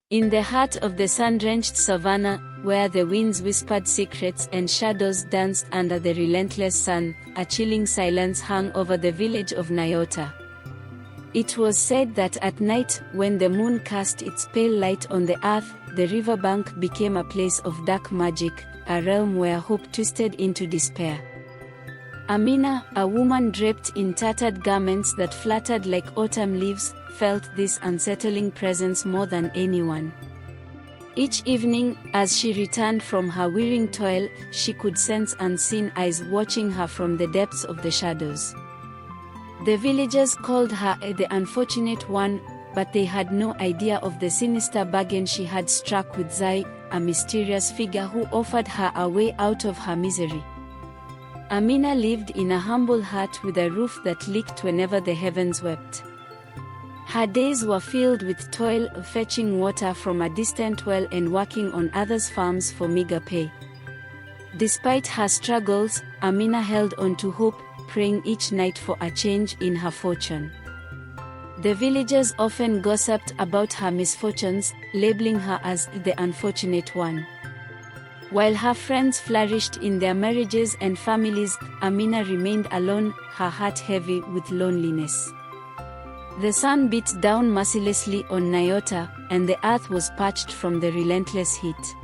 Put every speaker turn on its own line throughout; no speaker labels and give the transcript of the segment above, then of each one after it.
In the heart of the sun-drenched savannah, where the winds whispered secrets and shadows danced under the relentless sun, a chilling silence hung over the village of Nyota. It was said that at night, when the moon cast its pale light on the earth, the riverbank became a place of dark magic, a realm where hope twisted into despair. Amina, a woman draped in tattered garments that fluttered like autumn leaves, felt this unsettling presence more than anyone. Each evening, as she returned from her wearying toil, she could sense unseen eyes watching her from the depths of the shadows. The villagers called her the unfortunate one, but they had no idea of the sinister bargain she had struck with Zai, a mysterious figure who offered her a way out of her misery. Amina lived in a humble hut with a roof that leaked whenever the heavens wept. Her days were filled with toil, fetching water from a distant well and working on others' farms for meager pay. Despite her struggles, Amina held on to hope, praying each night for a change in her fortune. The villagers often gossiped about her misfortunes, labeling her as the unfortunate one. While her friends flourished in their marriages and families, Amina remained alone, her heart heavy with loneliness. The sun beat down mercilessly on Nyota, and the earth was parched from the relentless heat.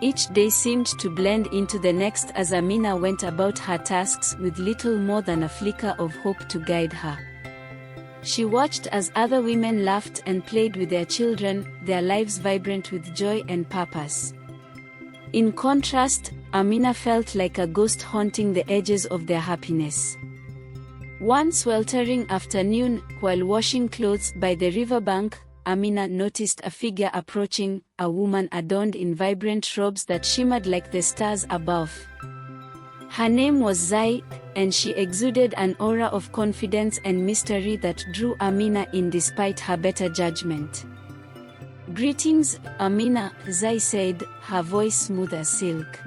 Each day seemed to blend into the next as Amina went about her tasks with little more than a flicker of hope to guide her. She watched as other women laughed and played with their children, their lives vibrant with joy and purpose. In contrast, Amina felt like a ghost haunting the edges of their happiness. One sweltering afternoon, while washing clothes by the riverbank, Amina noticed a figure approaching, a woman adorned in vibrant robes that shimmered like the stars above. Her name was Zai, and she exuded an aura of confidence and mystery that drew Amina in despite her better judgment. "Greetings, Amina," Zai said, her voice smooth as silk.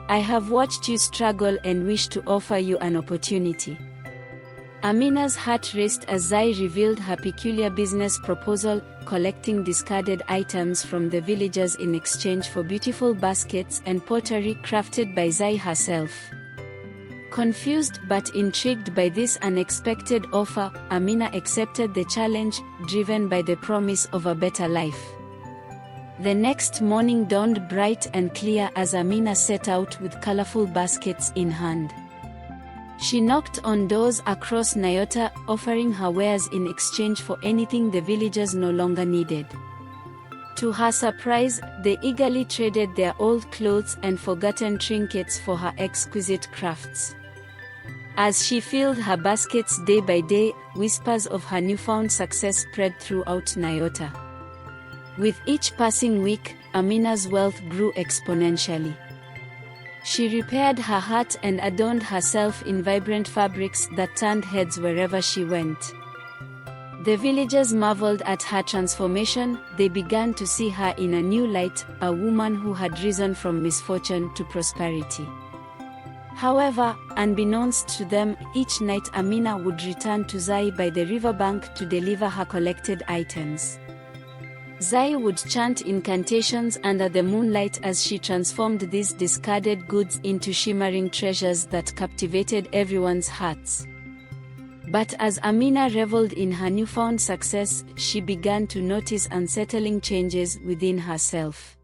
"I have watched you struggle and wish to offer you an opportunity." Amina's heart raced as Zai revealed her peculiar business proposal, collecting discarded items from the villagers in exchange for beautiful baskets and pottery crafted by Zai herself. Confused but intrigued by this unexpected offer, Amina accepted the challenge, driven by the promise of a better life. The next morning dawned bright and clear as Amina set out with colorful baskets in hand. She knocked on doors across Nyota, offering her wares in exchange for anything the villagers no longer needed. To her surprise, they eagerly traded their old clothes and forgotten trinkets for her exquisite crafts. As she filled her baskets day by day, whispers of her newfound success spread throughout Nyota. With each passing week, Amina's wealth grew exponentially. She repaired her hut and adorned herself in vibrant fabrics that turned heads wherever she went. The villagers marveled at her transformation. They began to see her in a new light, a woman who had risen from misfortune to prosperity. However, unbeknownst to them, each night Amina would return to Zai by the riverbank to deliver her collected items. Zai would chant incantations under the moonlight as she transformed these discarded goods into shimmering treasures that captivated everyone's hearts. But as Amina reveled in her newfound success, she began to notice unsettling changes within herself.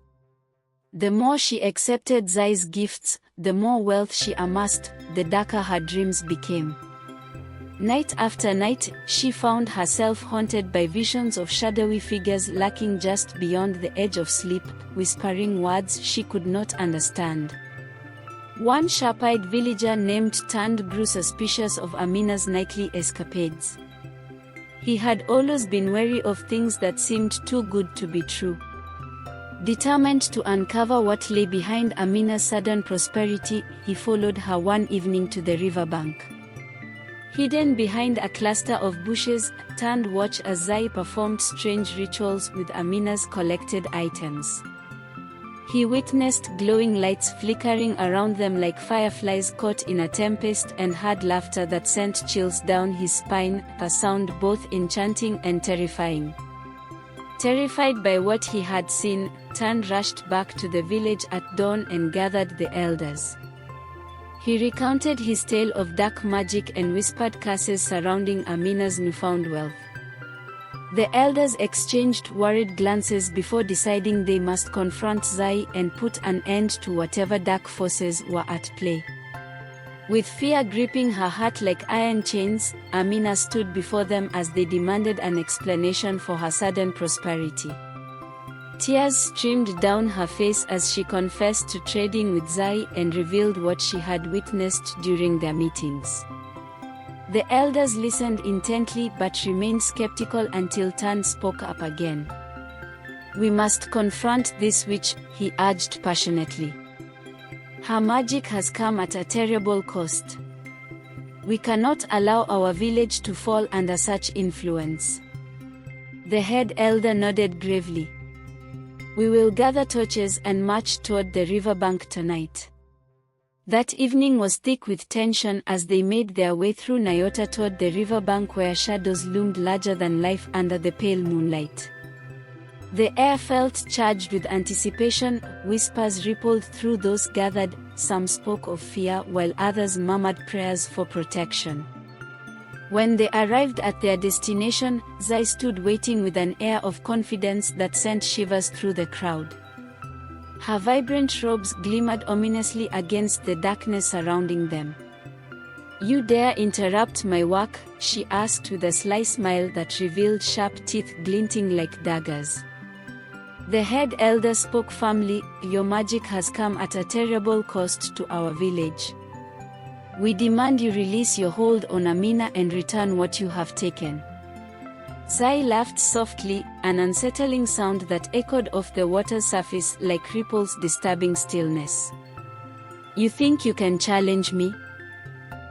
The more she accepted Zai's gifts, the more wealth she amassed, the darker her dreams became. Night after night, she found herself haunted by visions of shadowy figures lurking just beyond the edge of sleep, whispering words she could not understand. One sharp-eyed villager named Tand grew suspicious of Amina's nightly escapades. He had always been wary of things that seemed too good to be true. Determined to uncover what lay behind Amina's sudden prosperity, he followed her one evening to the riverbank. Hidden behind a cluster of bushes, Tand watched as Zai performed strange rituals with Amina's collected items. He witnessed glowing lights flickering around them like fireflies caught in a tempest and heard laughter that sent chills down his spine, a sound both enchanting and terrifying. Terrified by what he had seen, Tan rushed back to the village at dawn and gathered the elders. He recounted his tale of dark magic and whispered curses surrounding Amina's newfound wealth. The elders exchanged worried glances before deciding they must confront Zai and put an end to whatever dark forces were at play. With fear gripping her heart like iron chains, Amina stood before them as they demanded an explanation for her sudden prosperity. Tears streamed down her face as she confessed to trading with Zai and revealed what she had witnessed during their meetings. The elders listened intently but remained skeptical until Tan spoke up again. "We must confront this witch," he urged passionately. "Her magic has come at a terrible cost. We cannot allow our village to fall under such influence." The head elder nodded gravely. "We will gather torches and march toward the riverbank tonight." That evening was thick with tension as they made their way through Nyota toward the riverbank where shadows loomed larger than life under the pale moonlight. The air felt charged with anticipation, whispers rippled through those gathered, some spoke of fear while others murmured prayers for protection. When they arrived at their destination, Zai stood waiting with an air of confidence that sent shivers through the crowd. Her vibrant robes glimmered ominously against the darkness surrounding them. "You dare interrupt my work?" she asked with a sly smile that revealed sharp teeth glinting like daggers. The head elder spoke firmly, "Your magic has come at a terrible cost to our village. We demand you release your hold on Amina and return what you have taken." Zai laughed softly, an unsettling sound that echoed off the water's surface like ripples disturbing stillness. "You think you can challenge me?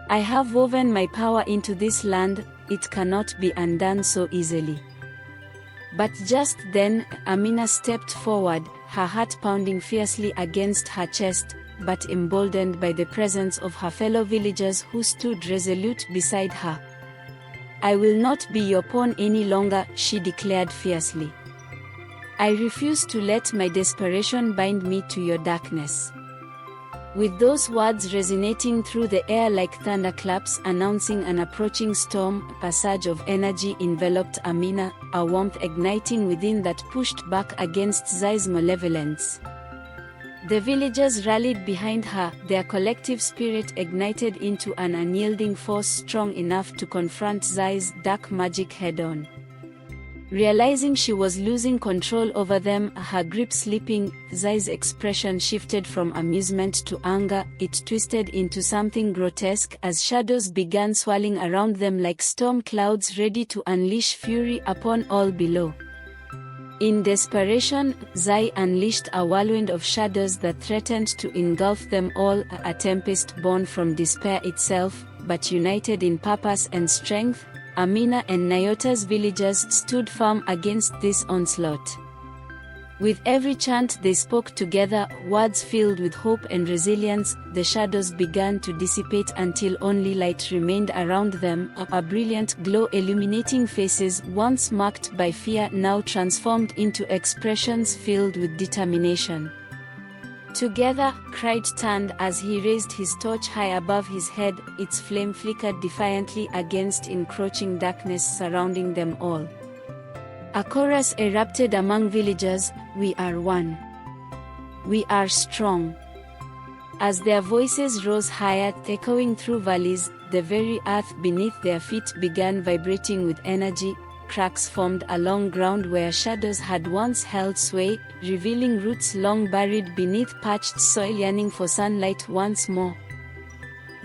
I have woven my power into this land, it cannot be undone so easily." But just then, Amina stepped forward, her heart pounding fiercely against her chest, but emboldened by the presence of her fellow villagers who stood resolute beside her. "I will not be your pawn any longer," she declared fiercely. "I refuse to let my desperation bind me to your darkness." With those words resonating through the air like thunderclaps announcing an approaching storm, a surge of energy enveloped Amina, a warmth igniting within that pushed back against Zai's malevolence. The villagers rallied behind her, their collective spirit ignited into an unyielding force strong enough to confront Zai's dark magic head-on. Realizing she was losing control over them, her grip slipping, Zai's expression shifted from amusement to anger. It twisted into something grotesque as shadows began swirling around them like storm clouds ready to unleash fury upon all below. In desperation, Zai unleashed a whirlwind of shadows that threatened to engulf them all, a tempest born from despair itself, but united in purpose and strength. Amina and Nyota's villagers stood firm against this onslaught. With every chant they spoke together, words filled with hope and resilience, the shadows began to dissipate until only light remained around them, a brilliant glow illuminating faces once marked by fear now transformed into expressions filled with determination. "Together," cried Tan as he raised his torch high above his head, its flame flickered defiantly against encroaching darkness surrounding them all. A chorus erupted among villagers, "We are one. We are strong." As their voices rose higher, echoing through valleys, the very earth beneath their feet began vibrating with energy. Cracks formed along ground where shadows had once held sway, revealing roots long buried beneath parched soil yearning for sunlight once more.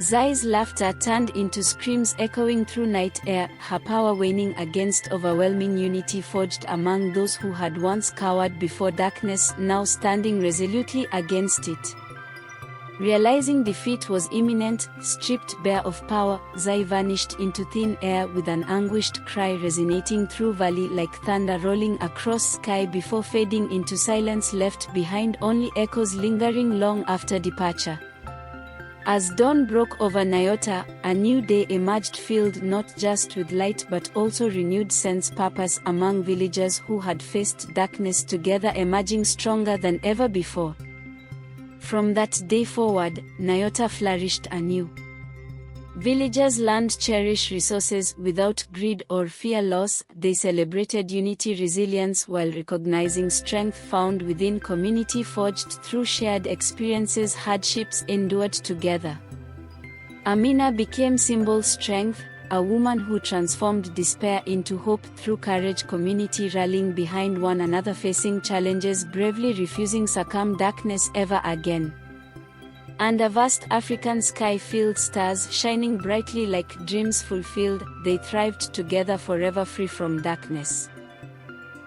Zai's laughter turned into screams echoing through night air, her power waning against overwhelming unity forged among those who had once cowered before darkness, now standing resolutely against it. Realizing defeat was imminent, stripped bare of power, Zai vanished into thin air with an anguished cry resonating through valley like thunder rolling across sky before fading into silence left behind only echoes lingering long after departure. As dawn broke over Nyota, a new day emerged filled not just with light but also renewed sense purpose among villagers who had faced darkness together, emerging stronger than ever before. From that day forward, Nyota flourished anew. Villagers learned to cherish resources without greed or fear loss. They celebrated unity, resilience, while recognizing strength found within community forged through shared experiences, hardships endured together. Amina became symbol strength, a woman who transformed despair into hope through courage, community rallying behind one another, facing challenges bravely, refusing succumb darkness ever again. Under vast African sky filled, stars shining brightly like dreams fulfilled, they thrived together forever, free from darkness.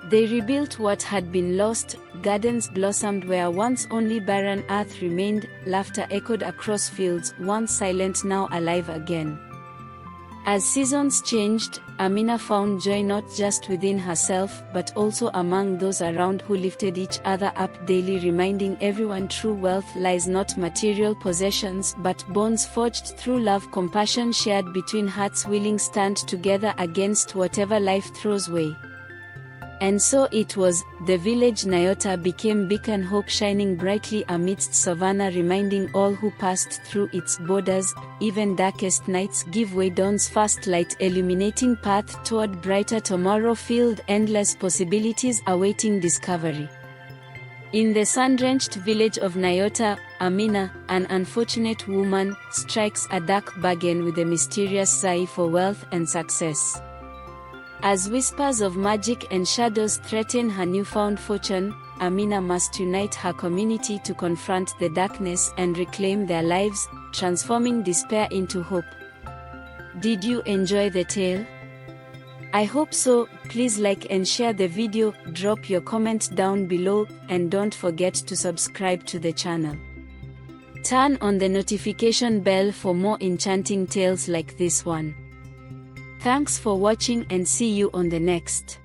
They rebuilt what had been lost, gardens blossomed where once only barren earth remained, laughter echoed across fields, once silent now alive again. As seasons changed, Amina found joy not just within herself but also among those around who lifted each other up daily, reminding everyone true wealth lies not material possessions but bonds forged through love, compassion shared between hearts willing stand together against whatever life throws way. And so it was, the village Nyota became beacon, hope shining brightly amidst savannah, reminding all who passed through its borders, even darkest nights give way, dawn's first light illuminating path toward brighter tomorrow, filled endless possibilities awaiting discovery. In the sun-drenched village of Nyota, Amina, an unfortunate woman, strikes a dark bargain with a mysterious sigh for wealth and success. As whispers of magic and shadows threaten her newfound fortune, Amina must unite her community to confront the darkness and reclaim their lives, transforming despair into hope. Did you enjoy the tale? I hope so. Please like and share the video, drop your comment down below, and don't forget to subscribe to the channel. Turn on the notification bell for more enchanting tales like this one. Thanks for watching and see you on the next.